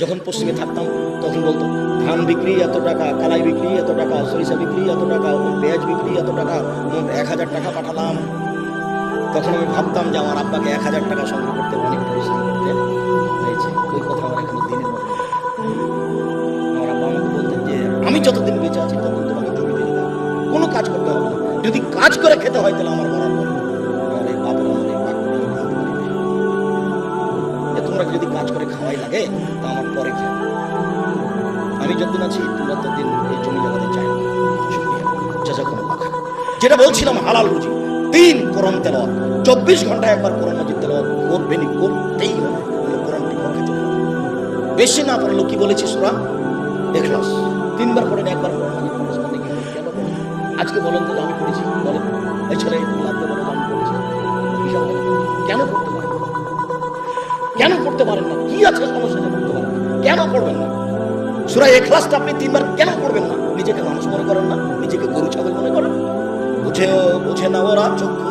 যখন পশ্চিমে থাকতাম তখন বলতো ধান বিক্রি এত টাকা, কালাই বিক্রি এত টাকা, সরিষা বিক্রি এত টাকা, পেঁয়াজ বিক্রি এত টাকা, মোট 1000 টাকা পাঠালাম। তখন আমি ভাবতাম যে আমার আব্বাকে 1000 টাকা সংগ্রহ করতে অনেক পরিশ্রম করতে হয়েছে। ওই কথা আমার এখনো দিনের মতো মনে পড়ে। আমার আব্বা আমাকে বলতেন যে আমি যতদিন বেঁচে আছি ততদিন তোমাকে জমি দিয়ে দাও, কোনো কাজ করতে হবে না, যদি কাজ করে খেতে হয় তাহলে আমার মরার পরে আমার এই বাপের আমলে বাক্যটা আমি বলতে পারি না। যে তোমরা যদি কাজ করে খাওয়াই লাগে তা আমার পরে খেয়ে, আমি যতদিন আছি তোমরা ততদিন এই জমি জায়গাতে চাই না। শুকরিয়া, জাযাকুমুল্লাহ খাইর। যেটা বলছিলাম হালাল রুজি, 3 কোরআন তেলাওয়াত, 24 ঘন্টায় একবার কোরআন মাজিদ তেলাওয়াত করবেনই, করতেই হবে। কোরআনটি পড়তে হবে, বেশি না পড়লেও কি বলেছি সূরা ইখলাস 3 বার পড়েন, একবার কোরআন মাজিদ পড়েছেন মানে কি কেন পড়েন? আজকে বলেন তো আমি পড়েছি, বলেন এই ছেলে লাভে বলেন আমি পড়েছি, বিশাল কথা। কেন পড়তে পারেন না? কেন পড়তে পারেন না? কি আছে সমস্যা যে পড়তে পারেন না? কেন পড়বেন না? সূরা ইখলাসটা আপনি 3 বার কেন পড়বেন না? নিজেকে মানুষ মনে করেন না? নিজেকে গরু ছাগল মনে করেন? বুঝে না ওরা চক্ষু